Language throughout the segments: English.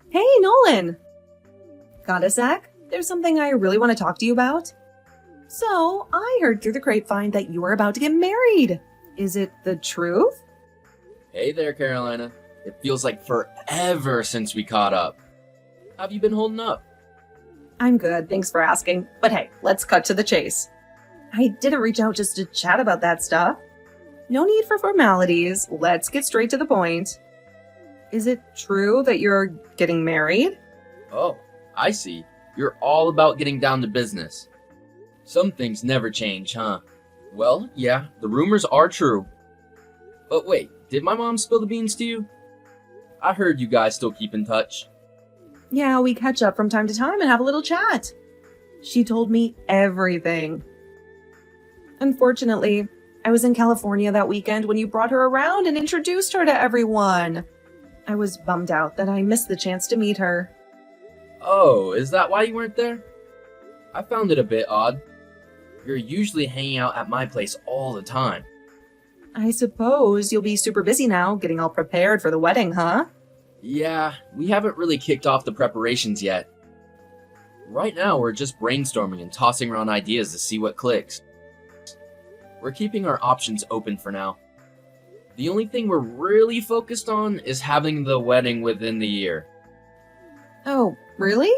Hey, Nolan! Got a sec? There's something I really want to talk to you about. So, I heard through the grapevine that you are about to get married. Is it the truth? Hey there, Carolina. It feels like forever since we caught up. How have you been holding up? I'm good, thanks for asking. But hey, let's cut to the chase. I didn't reach out just to chat about that stuff. No need for formalities. Let's get straight to the point. Is it true that you're getting married? Oh, I see. You're all about getting down to business. Some things never change, huh? Well, yeah, the rumors are true. But wait, did my mom spill the beans to you? I heard you guys still keep in touch. Yeah, we catch up from time to time and have a little chat. She told me everything. Unfortunately, I was in California that weekend when you brought her around and introduced her to everyone. I was bummed out that I missed the chance to meet her. Oh, is that why you weren't there? I found it a bit odd. You're usually hanging out at my place all the time. I suppose you'll be super busy now, getting all prepared for the wedding, huh? Yeah, we haven't really kicked off the preparations yet. Right now, we're just brainstorming and tossing around ideas to see what clicks. We're keeping our options open for now. The only thing we're really focused on is having the wedding within the year. Oh, really?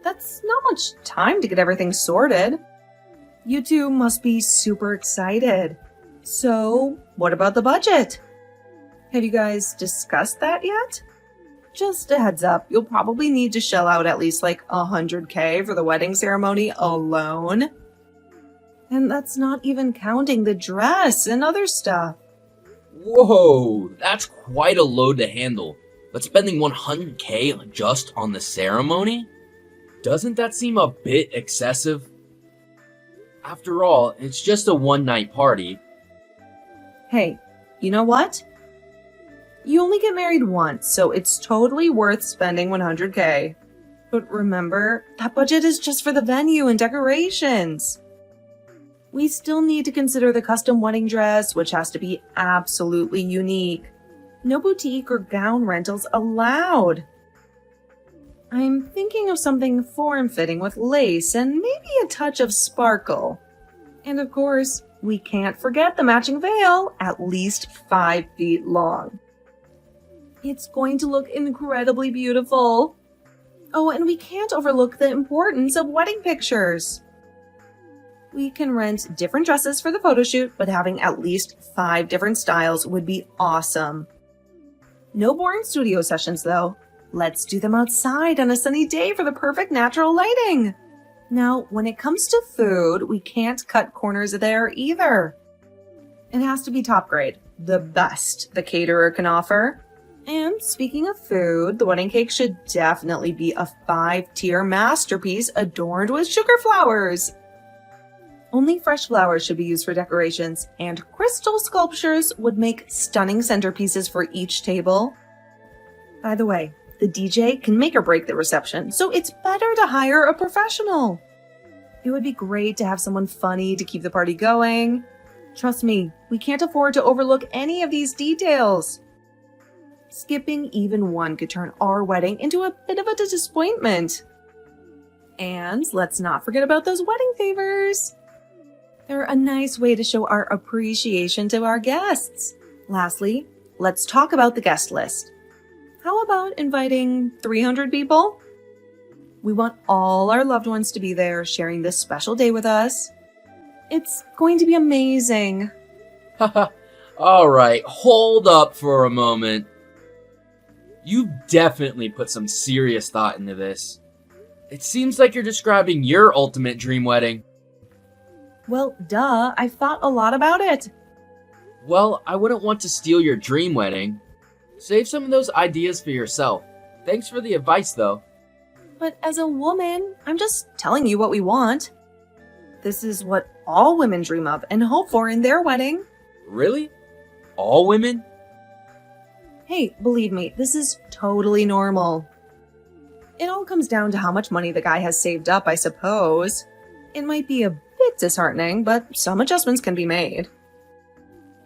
That's not much time to get everything sorted. You two must be super excited. So, what about the budget? Have you guys discussed that yet? Just a heads up, you'll probably need to shell out at least like $100K for the wedding ceremony alone. And that's not even counting the dress and other stuff. Whoa, that's quite a load to handle. But spending $100K just on the ceremony? Doesn't that seem a bit excessive? After all, it's just a one-night party. Hey, you know what? You only get married once, so it's totally worth spending $100K. But remember, that budget is just for the venue and decorations. We still need to consider the custom wedding dress, which has to be absolutely unique. No boutique or gown rentals allowed. I'm thinking of something form-fitting with lace and maybe a touch of sparkle. And of course, we can't forget the matching veil, at least 5 feet long. It's going to look incredibly beautiful. Oh, and we can't overlook the importance of wedding pictures. We can rent different dresses for the photo shoot, but having at least 5 different styles would be awesome. No boring studio sessions, though. Let's do them outside on a sunny day for the perfect natural lighting. Now, when it comes to food, we can't cut corners there either. It has to be top grade, the best the caterer can offer. And speaking of food, the wedding cake should definitely be a 5-tier masterpiece adorned with sugar flowers. Only fresh flowers should be used for decorations, and crystal sculptures would make stunning centerpieces for each table. By the way, the DJ can make or break the reception, so it's better to hire a professional. It would be great to have someone funny to keep the party going. Trust me, we can't afford to overlook any of these details. Skipping even one could turn our wedding into a bit of a disappointment. And let's not forget about those wedding favors. They're a nice way to show our appreciation to our guests. Lastly, let's talk about the guest list. How about inviting 300 people? We want all our loved ones to be there sharing this special day with us. It's going to be amazing. Haha, alright, hold up for a moment. You've definitely put some serious thought into this. It seems like you're describing your ultimate dream wedding. Well, duh, I've thought a lot about it. Well, I wouldn't want to steal your dream wedding. Save some of those ideas for yourself. Thanks for the advice, though. But as a woman, I'm just telling you what we want. This is what all women dream of and hope for in their wedding. Really? All women? Hey, believe me, this is totally normal. It all comes down to how much money the guy has saved up, I suppose. It might be a bit disheartening, but some adjustments can be made.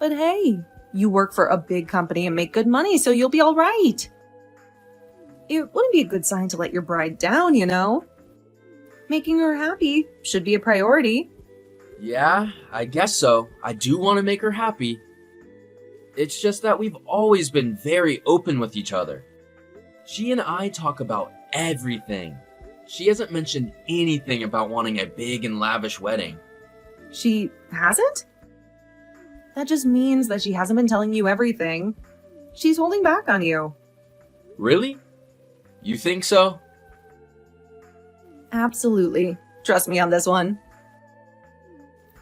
But hey, you work for a big company and make good money, so you'll be all right. It wouldn't be a good sign to let your bride down, you know? Making her happy should be a priority. Yeah, I guess so. I do want to make her happy. It's just that we've always been very open with each other. She and I talk about everything. She hasn't mentioned anything about wanting a big and lavish wedding. She hasn't? That just means that she hasn't been telling you everything. She's holding back on you. Really? You think so? Absolutely. Trust me on this one.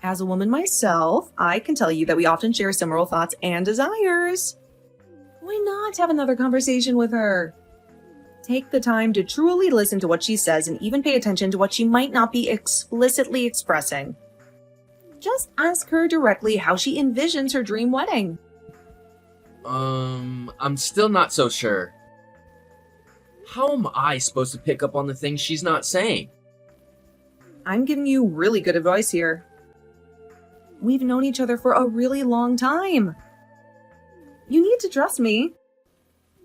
As a woman myself, I can tell you that we often share similar thoughts and desires. Why not have another conversation with her? Take the time to truly listen to what she says and even pay attention to what she might not be explicitly expressing. Just ask her directly how she envisions her dream wedding. I'm still not so sure. How am I supposed to pick up on the things she's not saying? I'm giving you really good advice here. We've known each other for a really long time. You need to trust me.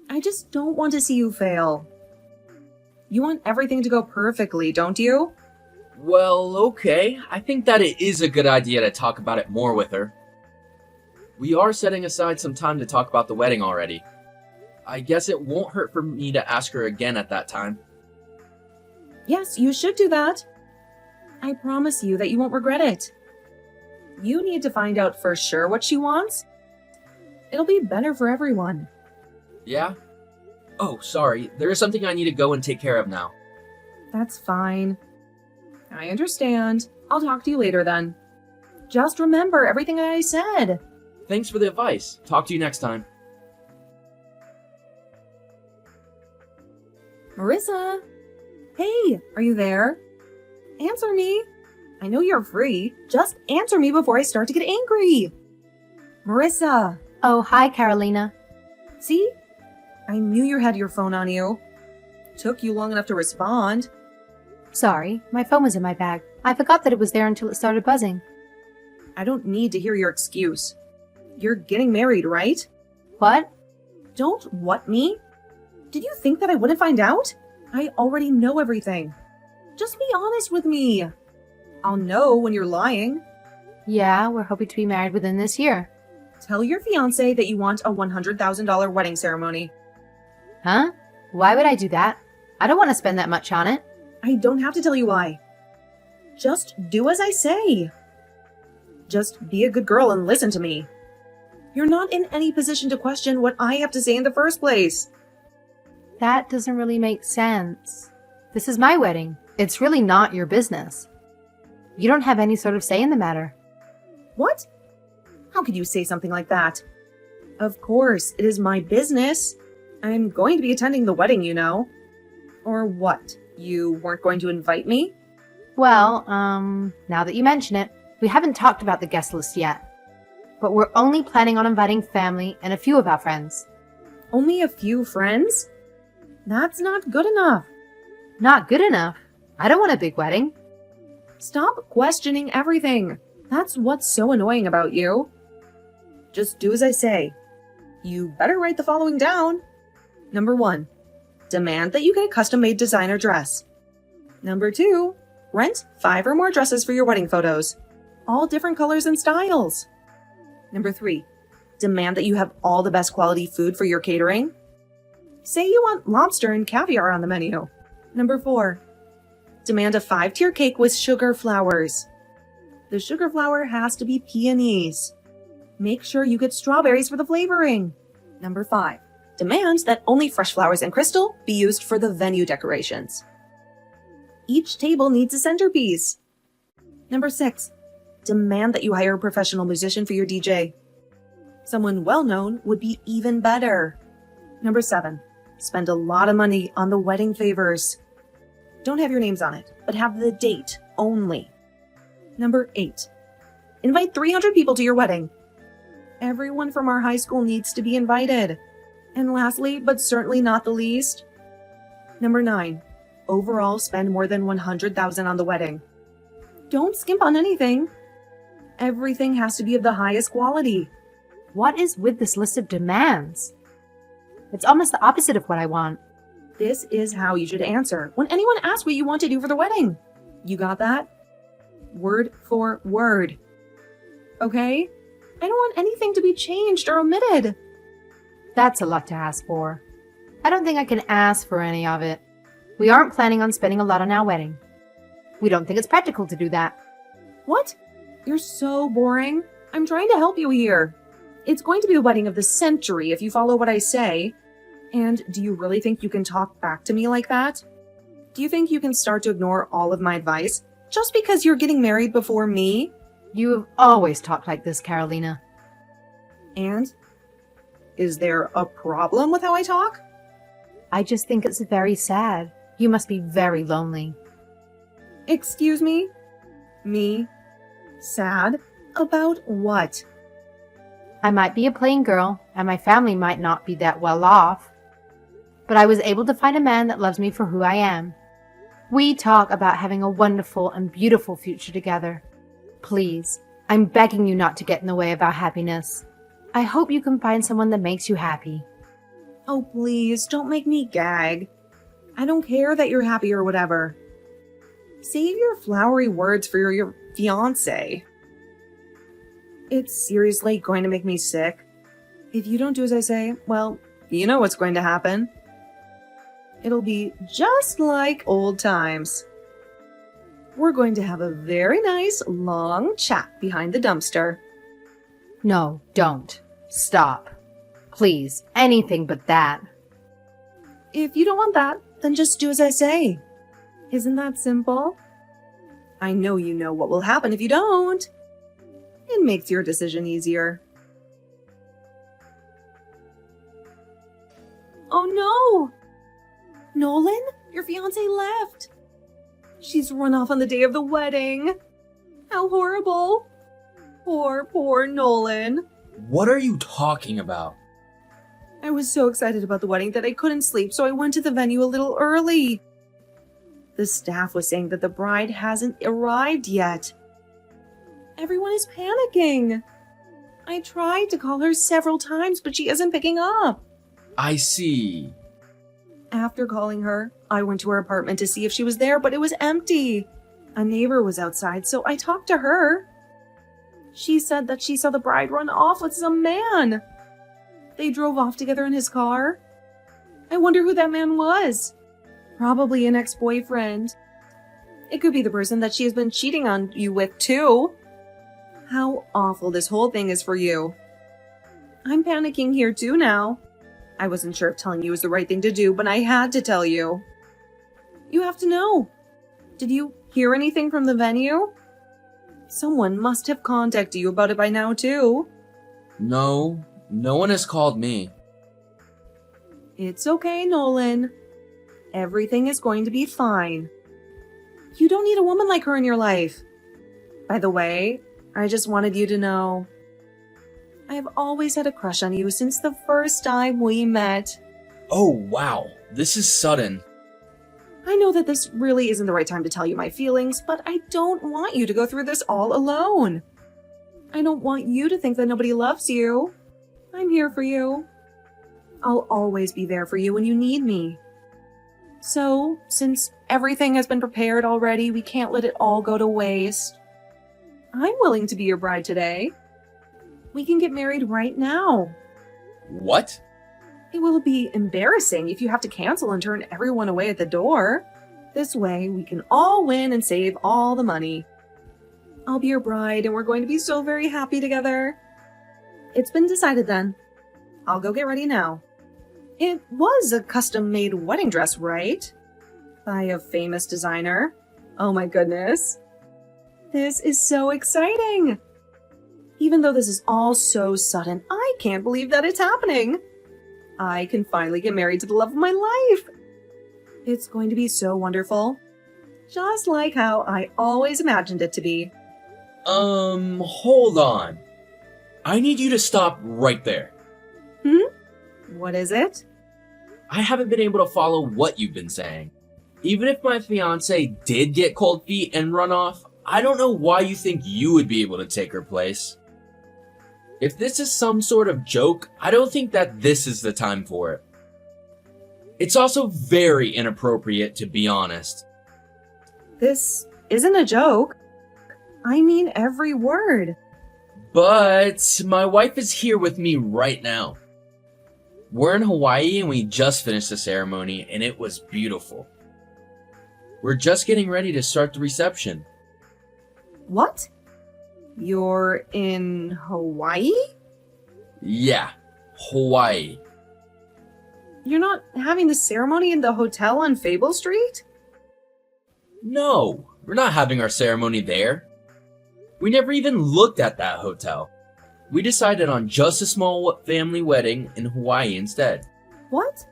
I just don't want to see you fail. You want everything to go perfectly, don't you? Well, okay. I think that it is a good idea to talk about it more with her. We are setting aside some time to talk about the wedding already. I guess it won't hurt for me to ask her again at that time. Yes, you should do that. I promise you that you won't regret it. You need to find out for sure what she wants. It'll be better for everyone. Yeah? Oh, sorry. There is something I need to go and take care of now. That's fine. I understand. I'll talk to you later then. Just remember everything I said. Thanks for the advice. Talk to you next time. Marissa? Hey, are you there? Answer me. I know you're free. Just answer me before I start to get angry. Marissa. Oh, hi, Carolina. See? I knew you had your phone on you. Took you long enough to respond. Sorry, my phone was in my bag. I forgot that it was there until it started buzzing. I don't need to hear your excuse. You're getting married, right? What? Don't what me? Did you think that I wouldn't find out? I already know everything. Just be honest with me. I'll know when you're lying. Yeah, we're hoping to be married within this year. Tell your fiancé that you want a $100,000 wedding ceremony. Huh? Why would I do that? I don't want to spend that much on it. I don't have to tell you why. Just do as I say. Just be a good girl and listen to me. You're not in any position to question what I have to say in the first place. That doesn't really make sense. This is my wedding. It's really not your business. You don't have any sort of say in the matter. What? How could you say something like that? Of course, it is my business. I'm going to be attending the wedding, you know. Or what? You weren't going to invite me? Well, now that you mention it, we haven't talked about the guest list yet. But we're only planning on inviting family and a few of our friends. Only a few friends? That's not good enough. Not good enough? I don't want a big wedding. Stop questioning everything. That's what's so annoying about you. Just do as I say. You better write the following down. Number 1, demand that you get a custom-made designer dress. Number 2, rent 5 or more dresses for your wedding photos. All different colors and styles. Number 3, demand that you have all the best quality food for your catering. Say you want lobster and caviar on the menu. Number 4, demand a 5-tier cake with sugar flowers. The sugar flower has to be peonies. Make sure you get strawberries for the flavoring. Number 5, demand that only fresh flowers and crystal be used for the venue decorations. Each table needs a centerpiece. Number 6, demand that you hire a professional musician for your DJ. Someone well-known would be even better. Number 7, spend a lot of money on the wedding favors. Don't have your names on it, but have the date only. Number 8, invite 300 people to your wedding. Everyone from our high school needs to be invited. And lastly, but certainly not the least, Number 9, overall spend more than $100,000 on the wedding. Don't skimp on anything. Everything has to be of the highest quality. What is with this list of demands? It's almost the opposite of what I want. This is how you should answer when anyone asks what you want to do for the wedding. You got that? Word for word. Okay? I don't want anything to be changed or omitted. That's a lot to ask for. I don't think I can ask for any of it. We aren't planning on spending a lot on our wedding. We don't think it's practical to do that. What? You're so boring. I'm trying to help you here. It's going to be the wedding of the century if you follow what I say. And do you really think you can talk back to me like that? Do you think you can start to ignore all of my advice just because you're getting married before me? You have always talked like this, Carolina. And? Is there a problem with how I talk? I just think it's very sad. You must be very lonely. Excuse me? Me? Sad? About what? I might be a plain girl, and my family might not be that well off. But I was able to find a man that loves me for who I am. We talk about having a wonderful and beautiful future together. Please, I'm begging you not to get in the way of our happiness. I hope you can find someone that makes you happy. Oh, please, don't make me gag. I don't care that you're happy or whatever. Save your flowery words for your fiancé. It's seriously going to make me sick. If you don't do as I say, well, you know what's going to happen. It'll be just like old times. We're going to have a very nice, long chat behind the dumpster. No, don't. Stop. Please, anything but that. If you don't want that, then just do as I say. Isn't that simple? I know you know what will happen if you don't. It makes your decision easier. Oh no! Nolan, your fiancée left. She's run off on the day of the wedding. How horrible. Poor Nolan. What are you talking about? I was so excited about the wedding that I couldn't sleep, so I went to the venue a little early. The staff was saying that the bride hasn't arrived yet. Everyone is panicking. I tried to call her several times, but she isn't picking up. I see. After calling her, I went to her apartment to see if she was there, but it was empty. A neighbor was outside, so I talked to her. She said that she saw the bride run off with some man. They drove off together in his car. I wonder who that man was. Probably an ex-boyfriend. It could be the person that she has been cheating on you with, too. How awful this whole thing is for you. I'm panicking here, too, now. I wasn't sure if telling you was the right thing to do, but I had to tell you. You have to know. Did you hear anything from the venue? Someone must have contacted you about it by now, too. No one has called me. It's okay, Nolan. Everything is going to be fine. You don't need a woman like her in your life. By the way, I just wanted you to know. I have always had a crush on you since the first time we met. Oh, wow. This is sudden. I know that this really isn't the right time to tell you my feelings, but I don't want you to go through this all alone. I don't want you to think that nobody loves you. I'm here for you. I'll always be there for you when you need me. So, since everything has been prepared already, we can't let it all go to waste. I'm willing to be your bride today. We can get married right now. What? It will be embarrassing if you have to cancel and turn everyone away at the door. This way, we can all win and save all the money. I'll be your bride, and we're going to be so very happy together. It's been decided then. I'll go get ready now. It was a custom-made wedding dress, right? By a famous designer. Oh my goodness. This is so exciting. Even though this is all so sudden, I can't believe that it's happening. I can finally get married to the love of my life. It's going to be so wonderful. Just like how I always imagined it to be. Hold on. I need you to stop right there. What is it? I haven't been able to follow what you've been saying. Even if my fiancé did get cold feet and run off, I don't know why you think you would be able to take her place. If this is some sort of joke, I don't think that this is the time for it. It's also very inappropriate, to be honest. This isn't a joke. I mean every word. But my wife is here with me right now. We're in Hawaii and we just finished the ceremony and it was beautiful. We're just getting ready to start the reception. What? You're in Hawaii? Yeah, Hawaii. You're not having the ceremony in the hotel on Fable Street? No, we're not having our ceremony there. We never even looked at that hotel. We decided on just a small family wedding in Hawaii instead. What?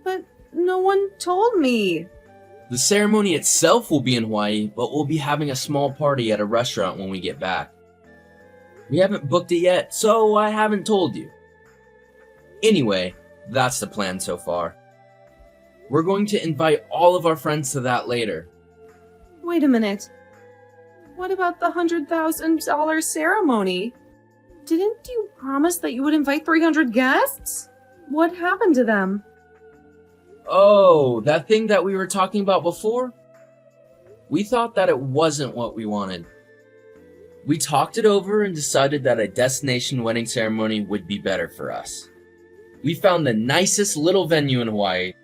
But no one told me. The ceremony itself will be in Hawaii, but we'll be having a small party at a restaurant when we get back. We haven't booked it yet, so I haven't told you. Anyway, that's the plan so far. We're going to invite all of our friends to that later. Wait a minute. What about the $100,000 ceremony? Didn't you promise that you would invite 300 guests? What happened to them? Oh, that thing that we were talking about before? We thought that it wasn't what we wanted. We talked it over and decided that a destination wedding ceremony would be better for us. We found the nicest little venue in Hawaii.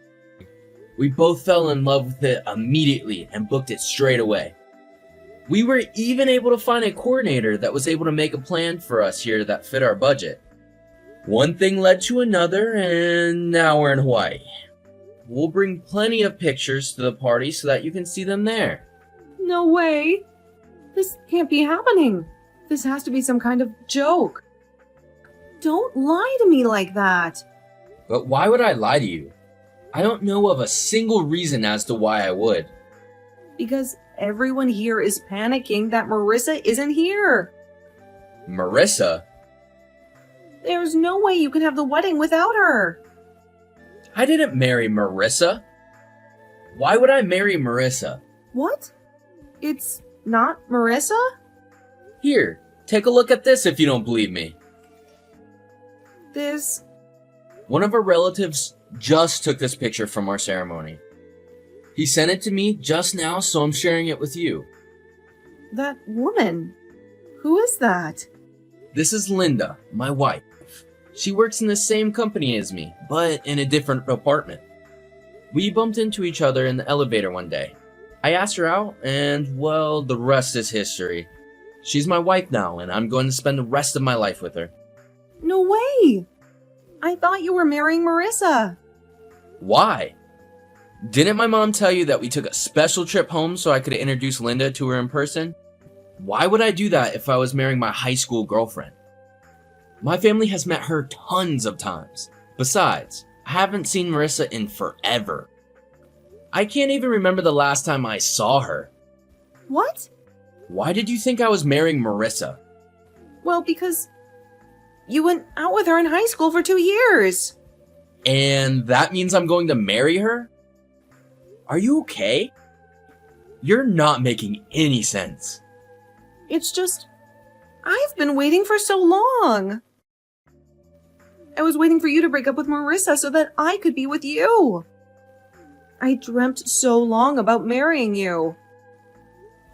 We both fell in love with it immediately and booked it straight away. We were even able to find a coordinator that was able to make a plan for us here that fit our budget. One thing led to another, and now we're in Hawaii. We'll bring plenty of pictures to the party so that you can see them there. No way. This can't be happening. This has to be some kind of joke. Don't lie to me like that. But why would I lie to you? I don't know of a single reason as to why I would. Because everyone here is panicking that Marissa isn't here. Marissa? There's no way you can have the wedding without her. I didn't marry Marissa. Why would I marry Marissa? What? It's not Marissa? Here, take a look at this if you don't believe me. This... One of our relatives just took this picture from our ceremony. He sent it to me just now, so I'm sharing it with you. That woman. Who is that? This is Linda, my wife. She works in the same company as me, but in a different department. We bumped into each other in the elevator one day. I asked her out, and well, the rest is history. She's my wife now, and I'm going to spend the rest of my life with her. No way! I thought you were marrying Marissa. Why? Didn't my mom tell you that we took a special trip home so I could introduce Linda to her in person? Why would I do that if I was marrying my high school girlfriend? My family has met her tons of times. Besides, I haven't seen Marissa in forever. I can't even remember the last time I saw her. What? Why did you think I was marrying Marissa? Well, because you went out with her in high school for 2 years. And that means I'm going to marry her? Are you okay? You're not making any sense. It's just, I've been waiting for so long. I was waiting for you to break up with Marissa so that I could be with you. I dreamt so long about marrying you.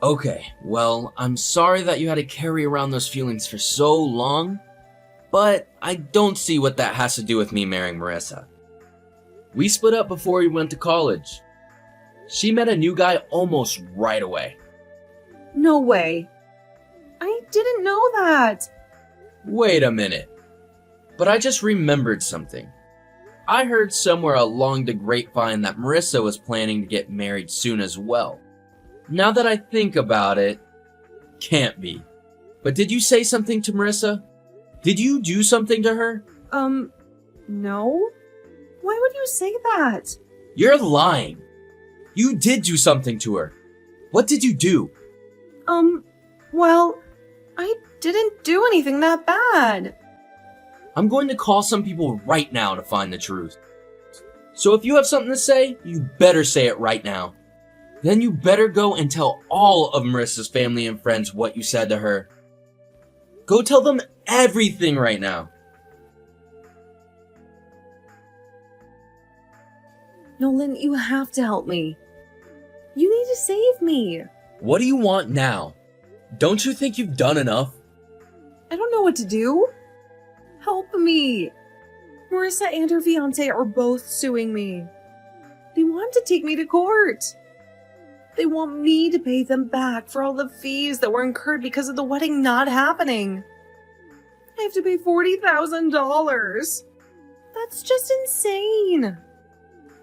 Okay, well, I'm sorry that you had to carry around those feelings for so long, but I don't see what that has to do with me marrying Marissa. We split up before we went to college. She met a new guy almost right away. No way. I didn't know that. Wait a minute. But I just remembered something. I heard somewhere along the grapevine that Marissa was planning to get married soon as well. Now that I think about it, can't be. But did you say something to Marissa? Did you do something to her? No. Why would you say that? You're lying. You did do something to her. What did you do? Well, I didn't do anything that bad. I'm going to call some people right now to find the truth. So if you have something to say, you better say it right now. Then you better go and tell all of Marissa's family and friends what you said to her. Go tell them everything right now. Nolan, you have to help me. You need to save me. What do you want now? Don't you think you've done enough? I don't know what to do. Help me. Marissa and her fiancé are both suing me. They want to take me to court. They want me to pay them back for all the fees that were incurred because of the wedding not happening. I have to pay $40,000. That's just insane.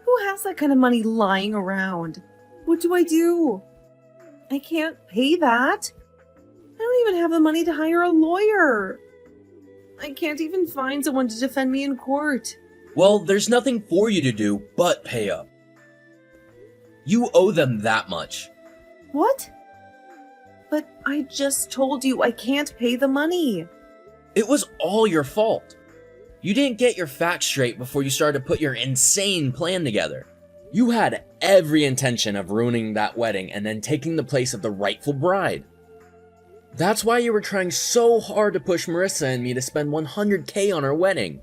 Who has that kind of money lying around? What do I do? I can't pay that. I don't even have the money to hire a lawyer. I can't even find someone to defend me in court. Well, there's nothing for you to do but pay up. You owe them that much. What? But I just told you I can't pay the money. It was all your fault. You didn't get your facts straight before you started to put your insane plan together. You had every intention of ruining that wedding and then taking the place of the rightful bride. That's why you were trying so hard to push Marissa and me to spend $100K on our wedding.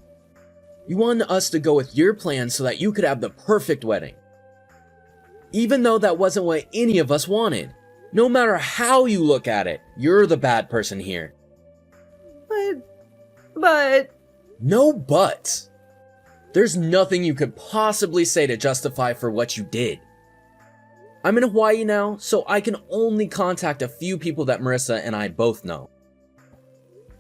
You wanted us to go with your plan so that you could have the perfect wedding. Even though that wasn't what any of us wanted. No matter how you look at it, you're the bad person here. But... No buts. There's nothing you could possibly say to justify for what you did. I'm in Hawaii now, so I can only contact a few people that Marissa and I both know.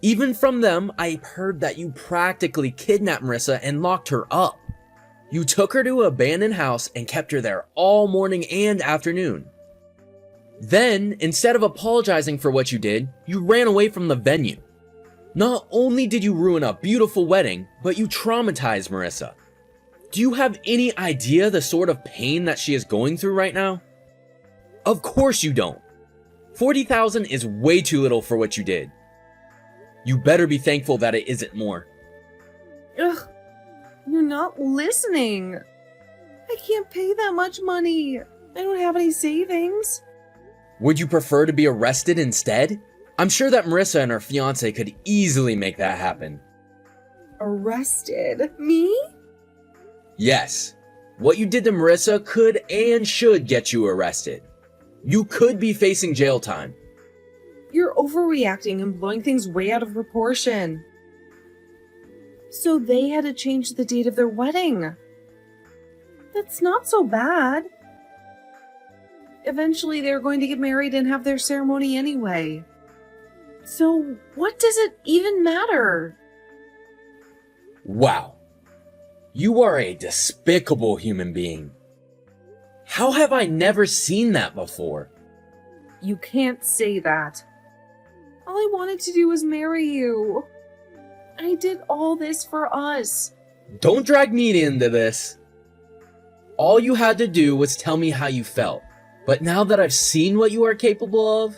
Even from them, I heard that you practically kidnapped Marissa and locked her up. You took her to an abandoned house and kept her there all morning and afternoon. Then, instead of apologizing for what you did, you ran away from the venue. Not only did you ruin a beautiful wedding, but you traumatized Marissa. Do you have any idea the sort of pain that she is going through right now? Of course you don't. $40,000 is way too little for what you did. You better be thankful that it isn't more. Ugh, you're not listening. I can't pay that much money. I don't have any savings. Would you prefer to be arrested instead? I'm sure that Marissa and her fiancé could easily make that happen. Arrested? Me? Yes. What you did to Marissa could and should get you arrested. You could be facing jail time. You're overreacting and blowing things way out of proportion. So they had to change the date of their wedding. That's not so bad. Eventually they're going to get married and have their ceremony anyway. So what does it even matter? Wow. You are a despicable human being. How have I never seen that before? You can't say that. All I wanted to do was marry you. I did all this for us. Don't drag me into this. All you had to do was tell me how you felt. But now that I've seen what you are capable of,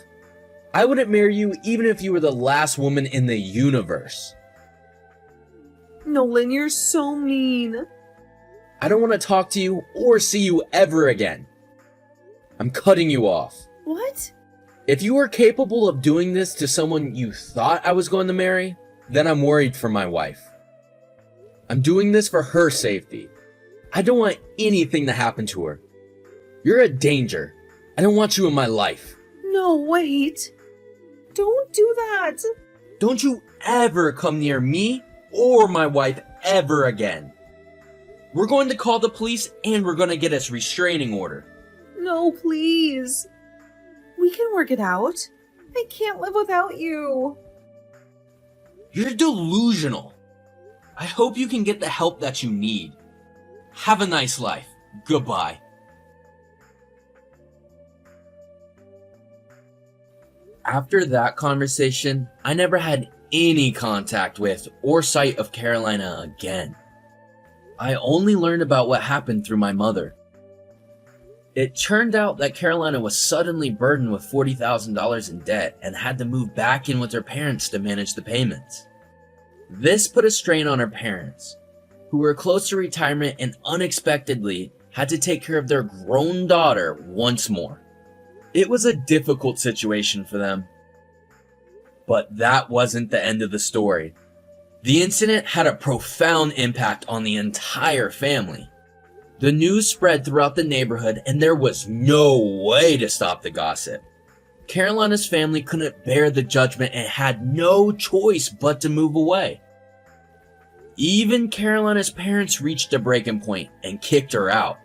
I wouldn't marry you even if you were the last woman in the universe. Nolan, you're so mean. I don't want to talk to you or see you ever again. I'm cutting you off. What? If you were capable of doing this to someone you thought I was going to marry, then I'm worried for my wife. I'm doing this for her safety. I don't want anything to happen to her. You're a danger. I don't want you in my life. No, wait. Don't do that. Don't you ever come near me or my wife ever again. We're going to call the police and we're going to get a restraining order. No, please. We can work it out. I can't live without you. You're delusional. I hope you can get the help that you need. Have a nice life. Goodbye. After that conversation, I never had any contact with or sight of Carolina again. I only learned about what happened through my mother. It turned out that Carolina was suddenly burdened with $40,000 in debt and had to move back in with her parents to manage the payments. This put a strain on her parents, who were close to retirement and unexpectedly had to take care of their grown daughter once more. It was a difficult situation for them. But that wasn't the end of the story. The incident had a profound impact on the entire family. The news spread throughout the neighborhood, and there was no way to stop the gossip. Carolina's family couldn't bear the judgment and had no choice but to move away. Even Carolina's parents reached a breaking point and kicked her out,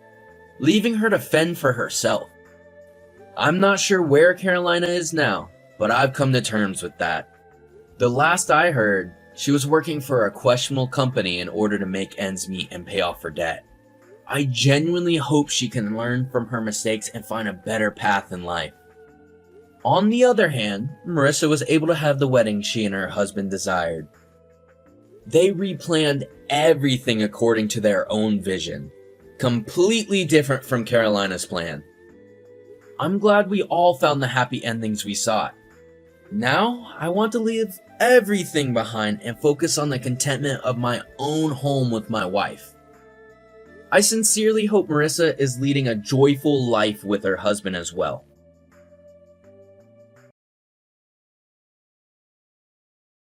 leaving her to fend for herself. I'm not sure where Carolina is now, but I've come to terms with that. The last I heard, she was working for a questionable company in order to make ends meet and pay off her debt. I genuinely hope she can learn from her mistakes and find a better path in life. On the other hand, Marissa was able to have the wedding she and her husband desired. They replanned everything according to their own vision, completely different from Carolina's plan. I'm glad we all found the happy endings we sought. Now, I want to leave everything behind and focus on the contentment of my own home with my wife. I sincerely hope Marissa is leading a joyful life with her husband as well.